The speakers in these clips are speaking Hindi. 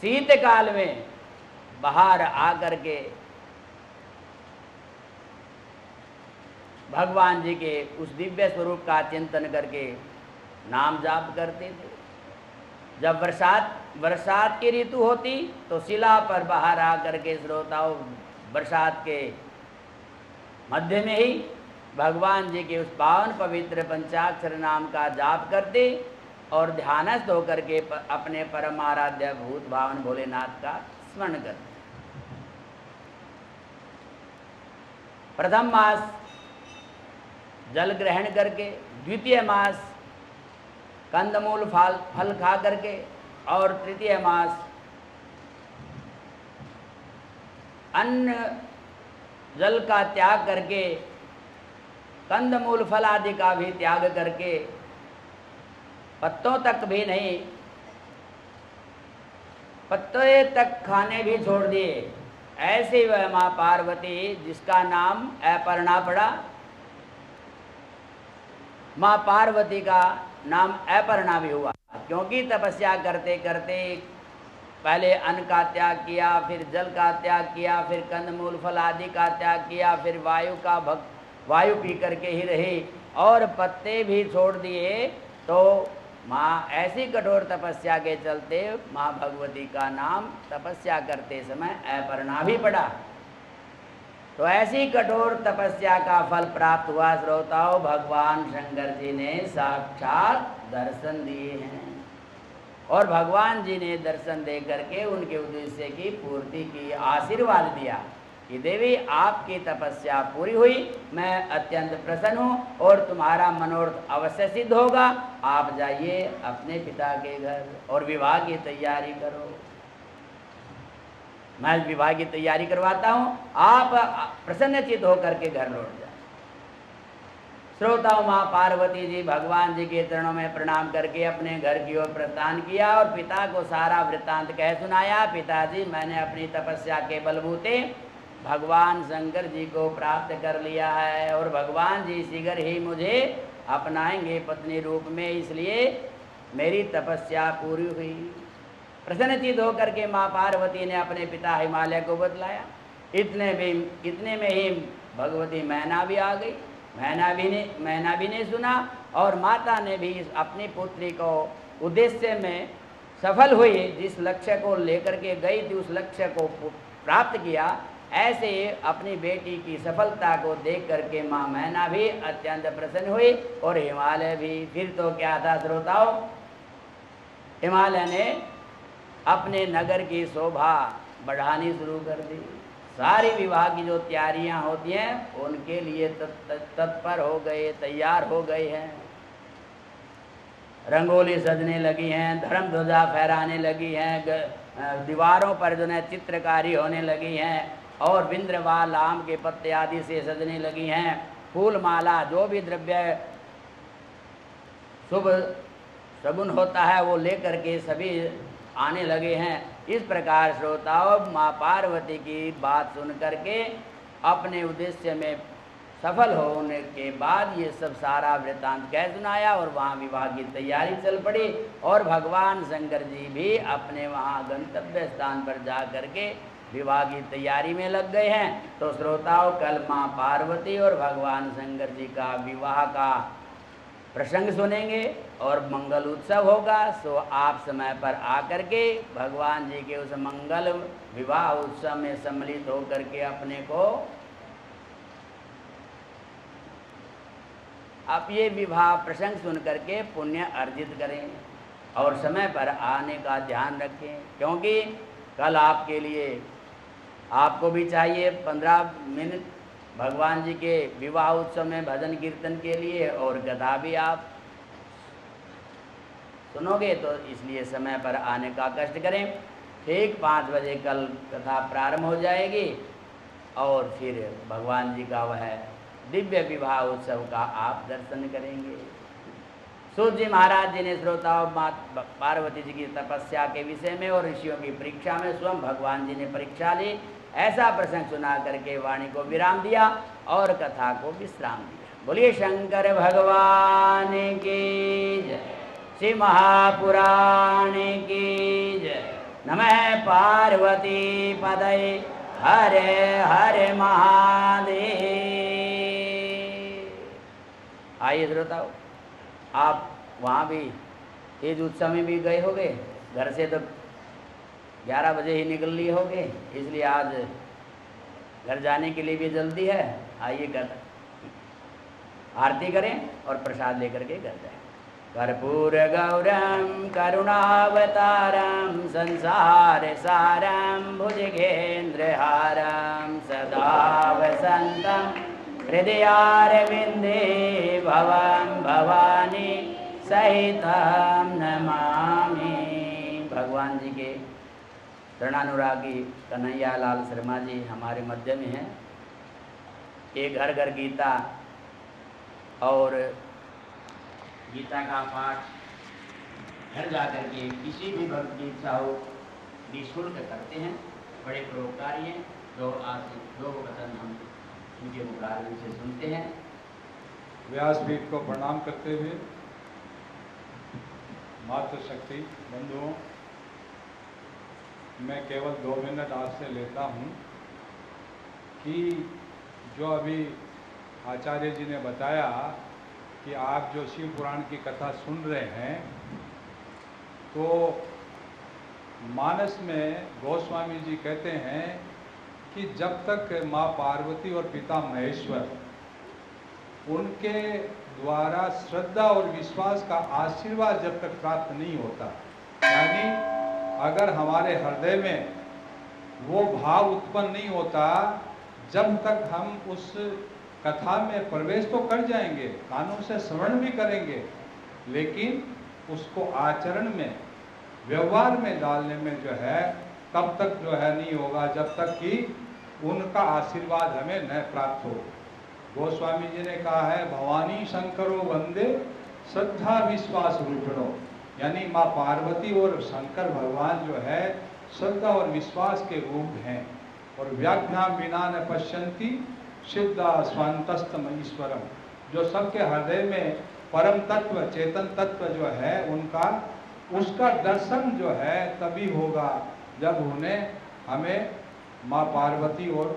शीतकाल में बाहर आकर के भगवान जी के उस दिव्य स्वरूप का चिंतन करके नाम जाप करते थे। जब बरसात की ऋतु होती तो शिला पर बाहर आकर के श्रोताओं बरसात के मध्य में ही भगवान जी के उस पावन पवित्र पंचाक्षर नाम का जाप करते और ध्यानस्थ होकर के अपने परमाराध्य भूत भावन भोलेनाथ का स्मरण करते। प्रथम मास जल ग्रहण करके, द्वितीय मास कंदमूल फल खा करके और तृतीय मास अन्न जल का त्याग करके, कंदमूल फल आदि का भी त्याग करके, पत्तों तक भी नहीं, पत्ते तक खाने भी छोड़ दिए। ऐसे वह माँ पार्वती जिसका नाम अपर्णा पड़ा, माँ पार्वती का नाम अपर्णा भी हुआ, क्योंकि तपस्या करते करते पहले अन्न का त्याग किया, फिर जल का त्याग किया, फिर कंदमूल फल आदि का त्याग किया, फिर वायु पी करके ही रही और पत्ते भी छोड़ दिए। तो माँ ऐसी कठोर तपस्या के चलते माँ भगवती का नाम तपस्या करते समय अपर्णा भी पड़ा। तो ऐसी कठोर तपस्या का फल प्राप्त हुआ श्रोताओं, भगवान शंकर जी ने साक्षात दर्शन दिए हैं और भगवान जी ने दर्शन दे करके उनके उद्देश्य की पूर्ति की, आशीर्वाद दिया कि देवी आपकी तपस्या पूरी हुई, मैं अत्यंत प्रसन्न हूँ और तुम्हारा मनोरथ अवश्य सिद्ध होगा। आप जाइए अपने पिता के घर और विवाह की तैयारी करो। मैं विवाह की तैयारी करवाता हूँ, आप प्रसन्नचित होकर के घर लौट जाए। श्रोताओं, माँ पार्वती जी भगवान जी के चरणों में प्रणाम करके अपने घर की ओर प्रस्थान किया और पिता को सारा वृत्तांत कह सुनाया। पिताजी, मैंने अपनी तपस्या के बलबूते भगवान शंकर जी को प्राप्त कर लिया है और भगवान जी शीघ्र ही मुझे अपनाएंगे पत्नी रूप में, इसलिए मेरी तपस्या पूरी हुई। प्रसन्नचित होकर के माँ पार्वती ने अपने पिता हिमालय को बतलाया। इतने में ही भगवती मैना भी आ गई। मैना भी ने सुना और माता ने भी अपनी पुत्री को उद्देश्य में सफल हुई, जिस लक्ष्य को लेकर के गई थी उस लक्ष्य को प्राप्त किया। ऐसे अपनी बेटी की सफलता को देख करके माँ मैना भी अत्यंत प्रसन्न हुई और हिमालय भी। फिर तो क्या था श्रोताओं, हिमालय ने अपने नगर की शोभा बढ़ानी शुरू कर दी। सारी विवाह की जो तैयारियां होती हैं उनके लिए तत्पर हो गए, तैयार हो गए हैं। रंगोली सजने लगी हैं, धर्म ध्वजा फहराने लगी हैं, दीवारों पर जो है चित्रकारी होने लगी हैं और बिंद्रवाल आम के पत्ते आदि से सजने लगी हैं। फूल माला जो भी द्रव्य शुभ शगुन होता है वो लेकर के सभी आने लगे हैं। इस प्रकार श्रोताओं, माँ पार्वती की बात सुन करके अपने उद्देश्य में सफल होने के बाद ये सब सारा वृत्तांत कह सुनाया और वहाँ विवाह की तैयारी चल पड़ी और भगवान शंकर जी भी अपने वहाँ गंतव्य स्थान पर जा करके विवाह की तैयारी में लग गए हैं। तो श्रोताओं, कल माँ पार्वती और भगवान शंकर जी का विवाह का प्रसंग सुनेंगे और मंगल उत्सव होगा। सो आप समय पर आकर के भगवान जी के उस मंगल विवाह उत्सव में सम्मिलित होकर के अपने को आप ये विवाह प्रसंग सुन करके पुण्य अर्जित करें और समय पर आने का ध्यान रखें, क्योंकि कल आपके लिए आपको भी चाहिए 15 मिनट भगवान जी के विवाह उत्सव में भजन कीर्तन के लिए और कथा भी आप सुनोगे, तो इसलिए समय पर आने का कष्ट करें। ठीक 5 बजे कल कथा प्रारंभ हो जाएगी और फिर भगवान जी का वह दिव्य विवाह उत्सव का आप दर्शन करेंगे। सूत जी महाराज जी ने श्रोताओं माँ पार्वती जी की तपस्या के विषय में और ऋषियों की परीक्षा में स्वयं भगवान जी ने परीक्षा ली, ऐसा प्रसंग सुना करके वाणी को विराम दिया और कथा को विश्राम दिया। बोलिए शंकर भगवान की जय, श्री महापुराण की जय, नमः पार्वती पदये हरे हरे महादेव। आइए श्रोताओ, आप वहाँ भी तेज उत्सव में भी गए होगे, घर से तो 11 बजे ही निकल लिए होगे, इसलिए आज घर जाने के लिए भी जल्दी है। आइए घर आरती करें और प्रसाद लेकर के घर जाएं। कर्पूर गौरम करुणावतारम संसार सारम भुजगेन्द्रहारम सदा वसंतम हृदयारविंदे भवं भवानी सहितं नमामि। भगवान जी के ऋणानुरागी कन्हैया लाल शर्मा जी हमारे मध्य में हैं। एक घर घर गीता और गीता का पाठ घर जाकर के किसी भी भक्त की इच्छा हो निःशुल्क करते हैं। बड़े परोपकारी हैं। जो आज दो वचन हम उनके मुखारविंद से सुनते हैं। व्यासपीठ को प्रणाम करते हुए मातृशक्ति बंधुओं, मैं केवल 2 मिनट आपसे लेता हूँ कि जो अभी आचार्य जी ने बताया कि आप जो शिव पुराण की कथा सुन रहे हैं, तो मानस में गोस्वामी जी कहते हैं कि जब तक माँ पार्वती और पिता महेश्वर उनके द्वारा श्रद्धा और विश्वास का आशीर्वाद जब तक प्राप्त नहीं होता, यानी अगर हमारे हृदय में वो भाव उत्पन्न नहीं होता, जब तक हम उस कथा में प्रवेश तो कर जाएंगे, कानों से श्रवण भी करेंगे, लेकिन उसको आचरण में व्यवहार में डालने में जो है तब तक जो है नहीं होगा, जब तक कि उनका आशीर्वाद हमें न प्राप्त हो। गोस्वामी जी ने कहा है, भवानी शंकरो वंदे श्रद्धा विश्वास रूपिणो, यानी माँ पार्वती और शंकर भगवान जो है श्रद्धा और विश्वास के रूप हैं। और व्याख्याम विना न पश्यन्ति सिद्धा स्वांतस्तम ईश्वरम, जो सबके हृदय में परम तत्व चेतन तत्व जो है उनका, उसका दर्शन जो है तभी होगा जब उन्हें हमें माँ पार्वती और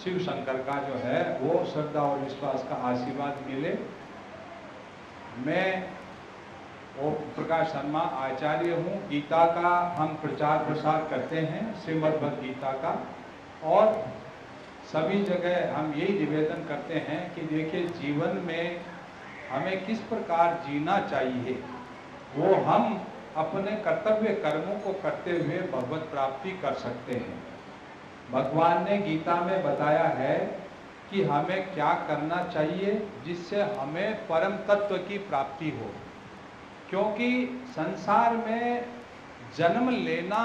शिव शंकर का जो है वो श्रद्धा और विश्वास का आशीर्वाद मिले। मैं ओम प्रकाश शर्मा आचार्य हूँ। गीता का हम प्रचार प्रसार करते हैं, श्रीमद् भगवद गीता का, और सभी जगह हम यही निवेदन करते हैं कि देखिए जीवन में हमें किस प्रकार जीना चाहिए, वो हम अपने कर्तव्य कर्मों को करते हुए भगवत प्राप्ति कर सकते हैं। भगवान ने गीता में बताया है कि हमें क्या करना चाहिए जिससे हमें परम तत्व की प्राप्ति हो, क्योंकि संसार में जन्म लेना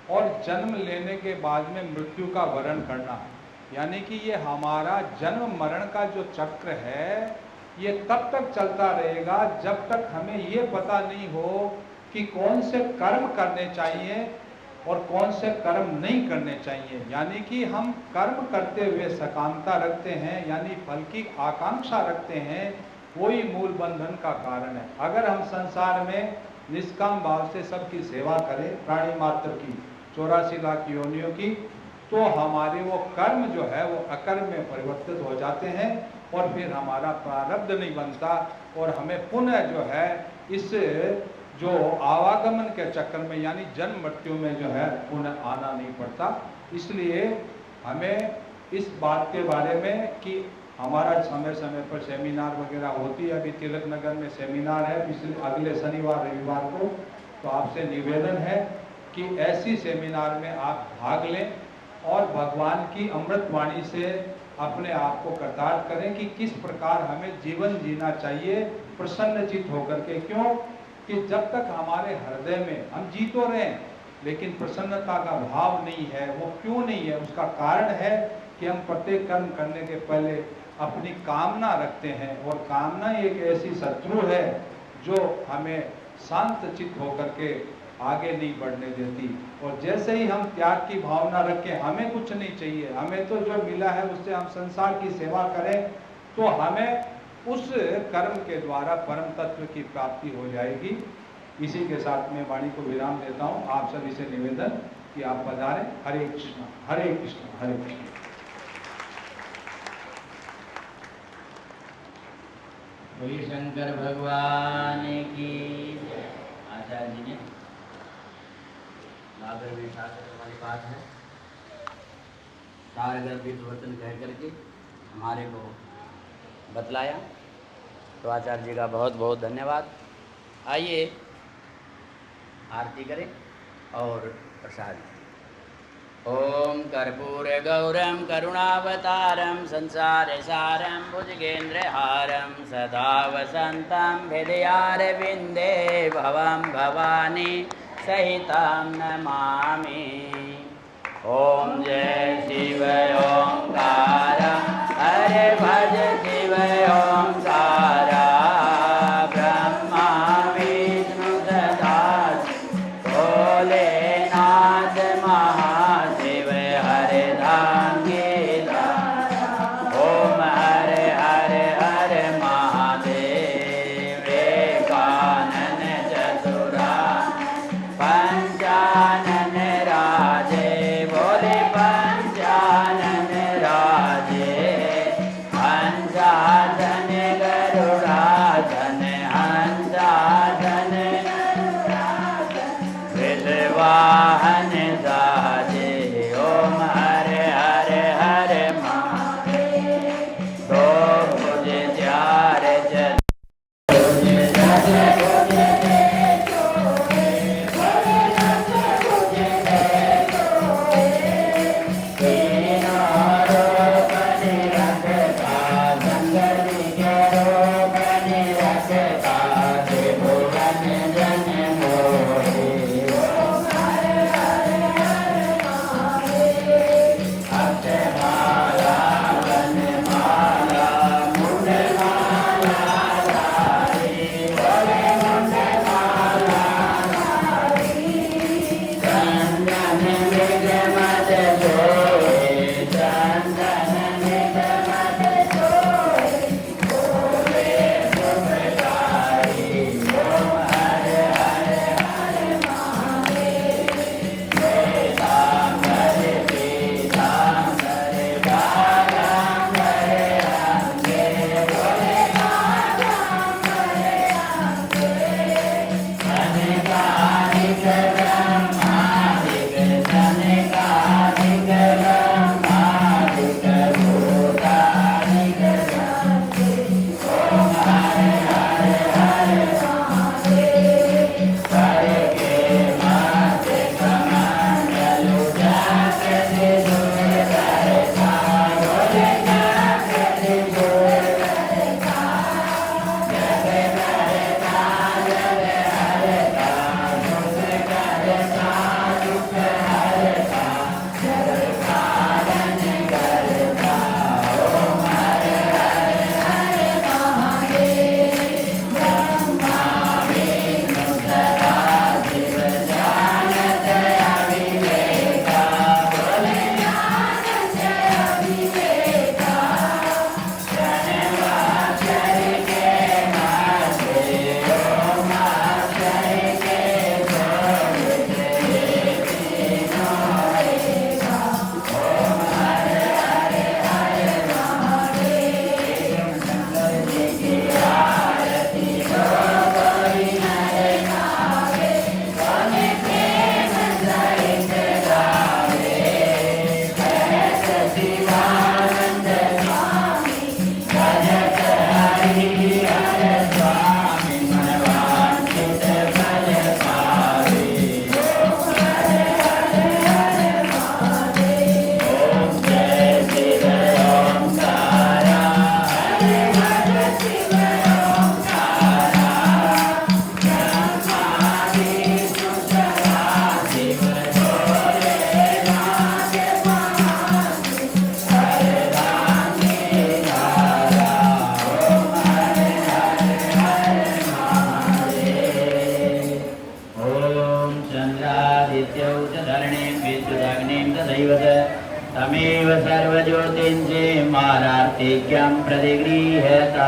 और जन्म लेने के बाद में मृत्यु का वरण करना, यानी कि ये हमारा जन्म मरण का जो चक्र है ये तब तक चलता रहेगा जब तक हमें ये पता नहीं हो कि कौन से कर्म करने चाहिए और कौन से कर्म नहीं करने चाहिए। यानी कि हम कर्म करते हुए सकामता रखते हैं, यानी फल की आकांक्षा रखते हैं, वही मूल बंधन का कारण है। अगर हम संसार में निष्काम भाव से सबकी सेवा करें, प्राणी मात्र की 84 लाख योनियों की, तो हमारे वो कर्म जो है वो अकर्म में परिवर्तित हो जाते हैं और फिर हमारा प्रारब्ध नहीं बनता और हमें पुनः जो है इस जो आवागमन के चक्कर में यानी जन्म मृत्यु में जो है पुनः आना नहीं पड़ता। इसलिए हमें इस बात के बारे में कि हमारा समय समय पर सेमिनार वगैरह होती है, अभी तिलक नगर में सेमिनार है पिछले अगले शनिवार रविवार को, तो आपसे निवेदन है कि ऐसी सेमिनार में आप भाग लें और भगवान की अमृत वाणी से अपने आप को कृतार्थ करें कि किस प्रकार हमें जीवन जीना चाहिए प्रसन्नचित होकर के। क्यों कि जब तक हमारे हृदय में हम जी तो रहे हैं लेकिन प्रसन्नता का भाव नहीं है, वो क्यों नहीं है? उसका कारण है कि हम प्रत्येक कर्म करने के पहले अपनी कामना रखते हैं और कामना एक ऐसी शत्रु है जो हमें शांत चित्त होकर के आगे नहीं बढ़ने देती। और जैसे ही हम त्याग की भावना रखें, हमें कुछ नहीं चाहिए, हमें तो जो मिला है उससे हम संसार की सेवा करें, तो हमें उस कर्म के द्वारा परम तत्व की प्राप्ति हो जाएगी। इसी के साथ मैं वाणी को विराम देता हूँ। आप सभी से निवेदन कि आप पधारे। हरे कृष्ण हरे कृष्ण हरे कृष्ण। बोलिए शंकर भगवान की। आचार्य जी ने नागर में शास्त्र वाली बात है, कारगर विवर्तन कह करके हमारे को बतलाया। तो आचार्य जी का बहुत बहुत धन्यवाद। आइए आरती करें और प्रसाद। ओम कर्पूर गौरम करुणावतारम संसार सारम भुजगेन्द्रहारम सदा वसंतम हृदयारविंदे भवम भवानी सहितं नमामि। ओम जय शिव ओंकार हरे भज शिव ओंकार ब्रह्मा विष्णु सदा भोलेनाथ महादेव हरे धांगेला। ओम हरे हरे हरे महादेव कानन चतुरा पंचानन राजे बोले पंचानन राजे हंसाधन गरुड़ाधन हंसाधन वाहन साजे। ओम हरे हरे हरे महादेव तो मुझे प्यार तमेव सर्वज्योतिंषि मारार्तिक्यं प्रतिगृह्यता।